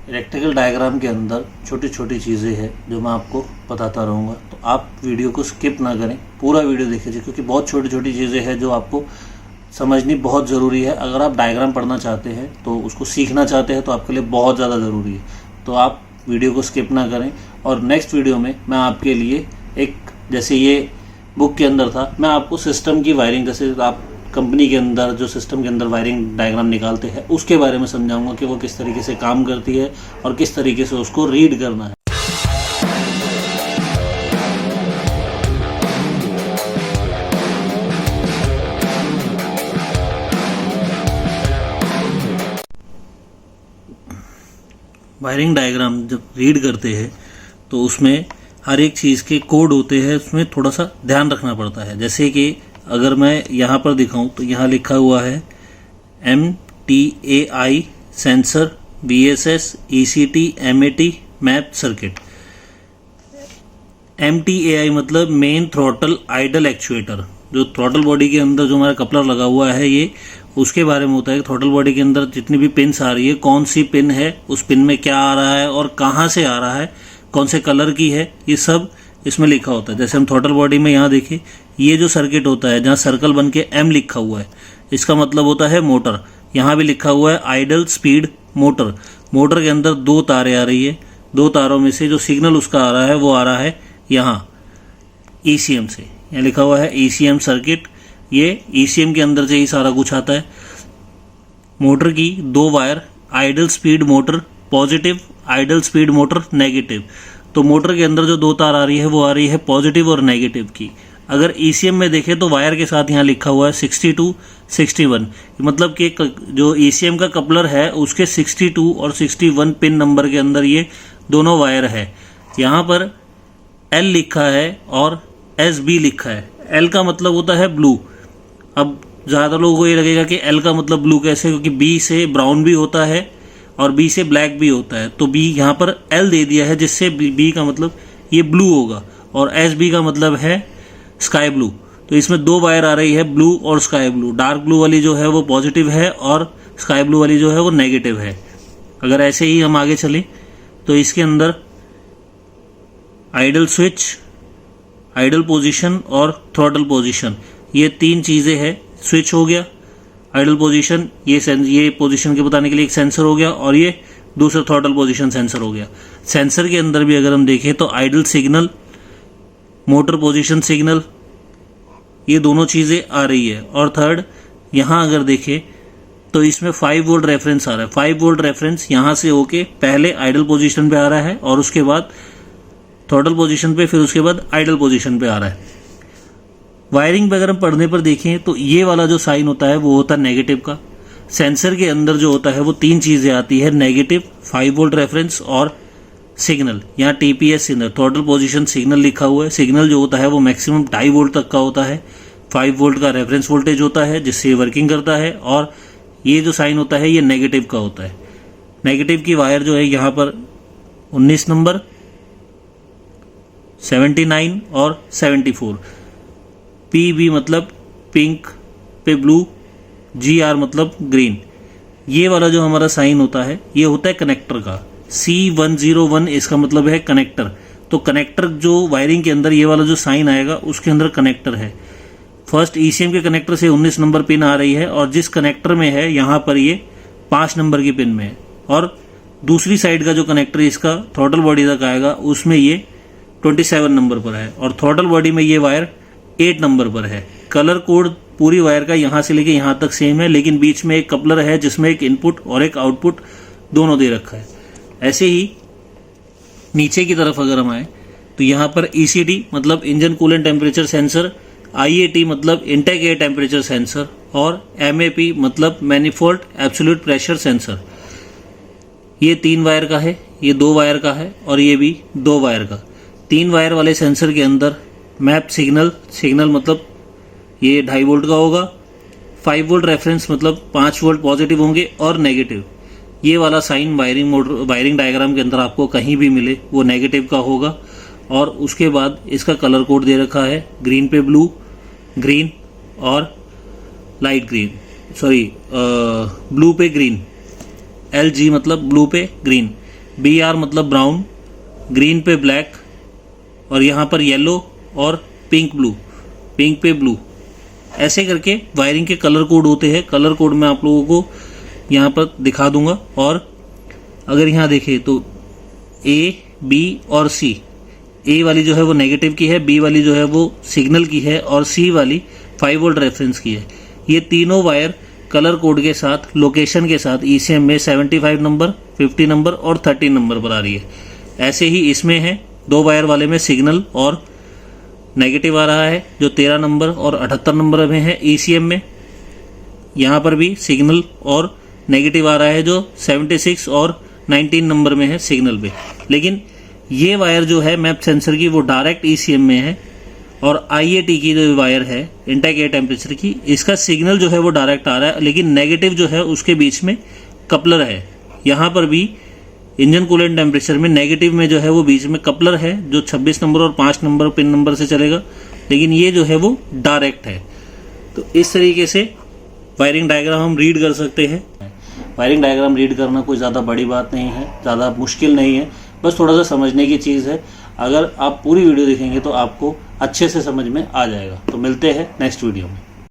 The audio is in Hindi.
इलेक्ट्रिकल डायग्राम के अंदर छोटी छोटी चीज़ें हैं जो मैं आपको बताता रहूँगा, तो आप वीडियो को स्किप ना करें, पूरा वीडियो देखिए क्योंकि बहुत छोटी छोटी चीज़ें हैं जो आपको समझनी बहुत ज़रूरी है। अगर आप डायग्राम पढ़ना चाहते हैं तो उसको सीखना चाहते हैं तो आपके लिए बहुत ज़्यादा ज़रूरी है। तो आप वीडियो को स्किप ना करें और नेक्स्ट वीडियो में मैं आपके लिए एक, जैसे ये बुक के अंदर था, मैं आपको सिस्टम की वायरिंग, जैसे आप कंपनी के अंदर जो सिस्टम के अंदर वायरिंग डायग्राम निकालते हैं उसके बारे में समझाऊंगा कि वो किस तरीके से काम करती है और किस तरीके से उसको रीड करना है। वायरिंग डायग्राम जब रीड करते हैं तो उसमें हर एक चीज़ के कोड होते हैं, उसमें थोड़ा सा ध्यान रखना पड़ता है। जैसे कि अगर मैं यहाँ पर दिखाऊं तो यहाँ लिखा हुआ है MTAI sensor VSS ECT MAT map circuit. MTAI मतलब मेन थ्रॉटल आइडल एक्चुएटर, जो थ्रॉटल बॉडी के अंदर जो हमारा कपलर लगा हुआ है ये उसके बारे में होता है। थ्रॉटल बॉडी के अंदर जितनी भी पिन्स आ रही है, कौन सी पिन है, उस पिन में क्या आ रहा है और कहाँ से आ रहा है, कौन से कलर की है, ये सब इसमें लिखा होता है। जैसे हम थ्रॉटल बॉडी में यहाँ देखिए, ये जो सर्किट होता है जहाँ सर्कल बन के M लिखा हुआ है, इसका मतलब होता है मोटर। यहाँ भी लिखा हुआ है आइडल स्पीड मोटर। मोटर के अंदर दो तारें आ रही है, दो तारों में से जो सिग्नल उसका आ रहा है वो आ रहा है यहाँ ECM से। यहाँ लिखा हुआ है ECM सर्किट, ये ECM के अंदर से ही सारा कुछ आता है। मोटर की दो wire, idle speed motor positive, idle speed motor negative. तो मोटर के अंदर जो दो तार आ रही है वो आ रही है पॉजिटिव और नेगेटिव की। अगर ECM में देखें तो वायर के साथ यहाँ लिखा हुआ है 62 61, मतलब कि जो ECM का कपलर है उसके 62 और 61 पिन नंबर के अंदर ये दोनों वायर है। यहाँ पर L लिखा है और SB लिखा है। L का मतलब होता है ब्लू। अब ज़्यादा लोगों को ये लगेगा कि L का मतलब ब्लू कैसे, क्योंकि B से ब्राउन भी होता है और B से ब्लैक भी होता है, तो B यहाँ पर L दे दिया है जिससे B का मतलब ये ब्लू होगा, और SB का मतलब है स्काई ब्लू। तो इसमें दो वायर आ रही है, ब्लू और स्काई ब्लू। डार्क ब्लू वाली जो है वो पॉजिटिव है और स्काई ब्लू वाली जो है वो नेगेटिव है। अगर ऐसे ही हम आगे चलें तो इसके अंदर आइडल स्विच, आइडल पोजीशन और थ्रॉटल पोजीशन, ये तीन चीज़ें हैं। स्विच हो गया, आइडल पोजीशन, ये पोजीशन के बताने के लिए एक सेंसर हो गया, और ये दूसरा थ्रॉटल पोजीशन सेंसर हो गया। सेंसर के अंदर भी अगर हम देखें तो idle signal, motor position signal, ये दोनों चीज़ें आ रही है। और थर्ड, यहाँ अगर देखें तो इसमें 5 वोल्ट रेफरेंस आ रहा है। 5 वोल्ट रेफरेंस यहाँ से होके पहले आइडल पोजीशन पे आ रहा है और उसके बाद थ्रॉटल पोजीशन पे, फिर उसके बाद आइडल पोजीशन पे आ रहा है। वायरिंग पे अगर हम पढ़ने पर देखें तो ये वाला जो साइन होता है वो होता है नेगेटिव का। सेंसर के अंदर जो होता है वो तीन चीज़ें आती है, नेगेटिव, 5 वोल्ट रेफरेंस और सिग्नल। यहाँ TPS signal, throttle position signal लिखा हुआ है। सिग्नल जो होता है वो मैक्सिमम 2.5 वोल्ट तक का होता है। 5 वोल्ट का रेफरेंस वोल्टेज होता है जिससे वर्किंग करता है, और ये जो साइन होता है ये नेगेटिव का होता है। नेगेटिव की वायर जो है यहाँ पर 19 नंबर, 79 और 74। PB मतलब पिंक पे ब्लू, GR मतलब ग्रीन। ये वाला जो हमारा साइन होता है ये होता है कनेक्टर का। C101 इसका मतलब है कनेक्टर। तो कनेक्टर जो वायरिंग के अंदर ये वाला जो साइन आएगा उसके अंदर कनेक्टर है। फर्स्ट ECM के कनेक्टर से 19 नंबर पिन आ रही है, और जिस कनेक्टर में है यहाँ पर ये 5 नंबर की पिन में है, और दूसरी साइड का जो कनेक्टर इसका थ्रॉटल बॉडी तक आएगा उसमें ये 27 नंबर पर है, और थ्रॉटल बॉडी में ये वायर 8 नंबर पर है। कलर कोड पूरी वायर का यहाँ से लेके यहाँ तक सेम है, लेकिन बीच में एक कपलर है जिसमें एक इनपुट और एक आउटपुट दोनों दे रखा है। ऐसे ही नीचे की तरफ अगर हम आए तो यहाँ पर ECT मतलब engine coolant temperature sensor, IAT मतलब इंटेक एयर टेम्परेचर सेंसर, और MAP मतलब मैनिफोल्ड एब्सोल्यूट प्रेशर सेंसर। ये 3 वायर का है, ये 2 वायर का है, और ये भी 2 वायर का। 3 वायर वाले सेंसर के अंदर मैप सिग्नल, सिग्नल मतलब ये 2.5 वोल्ट का होगा। 5 वोल्ट रेफरेंस मतलब 5 वोल्ट पॉजिटिव होंगे और नेगेटिव। ये वाला साइन वायरिंग डायग्राम के अंदर आपको कहीं भी मिले वो नेगेटिव का होगा। और उसके बाद इसका कलर कोड दे रखा है, ग्रीन पे ब्लू, ग्रीन और लाइट ग्रीन, सॉरी ब्लू पे ग्रीन। LG मतलब ब्लू पे ग्रीन। BR मतलब ब्राउन, ग्रीन पे ब्लैक, और यहाँ पर येलो और पिंक पे ब्लू, ऐसे करके वायरिंग के कलर कोड होते हैं। कलर कोड मैं आप लोगों को यहाँ पर दिखा दूंगा। और अगर यहाँ देखें तो A, B और C, A वाली जो है वो नेगेटिव की है, B वाली जो है वो सिग्नल की है, और C वाली 5 वोल्ट रेफरेंस की है। ये तीनों वायर कलर कोड के साथ, लोकेशन के साथ ECM में 75 नंबर, 50 नंबर और 13 नंबर पर आ रही है। ऐसे ही इसमें है, 2 वायर वाले में सिग्नल और नेगेटिव आ रहा है जो 13 नंबर और 78 नंबर में है ECM में। यहाँ पर भी सिग्नल और नेगेटिव आ रहा है जो 76 और 19 नंबर में है सिग्नल पे। लेकिन ये वायर जो है मैप सेंसर की वो डायरेक्ट ECM में है, और IAT की जो वायर है इंटेक एयर टेम्परेचर की, इसका सिग्नल जो है वो डायरेक्ट आ रहा है, लेकिन नेगेटिव जो है उसके बीच में कपलर है। यहाँ पर भी इंजन कूलेंट टेम्परेचर में नेगेटिव में जो है वो बीच में कपलर है जो 26 नंबर और 5 नंबर पिन नंबर से चलेगा, लेकिन ये जो है वो डायरेक्ट है। तो इस तरीके से वायरिंग डायग्राम हम रीड कर सकते हैं। वायरिंग डायग्राम रीड करना कोई ज़्यादा बड़ी बात नहीं है, ज़्यादा मुश्किल नहीं है, बस थोड़ा सा समझने की चीज़ है। अगर आप पूरी वीडियो देखेंगे तो आपको अच्छे से समझ में आ जाएगा। तो मिलते हैं नेक्स्ट वीडियो में।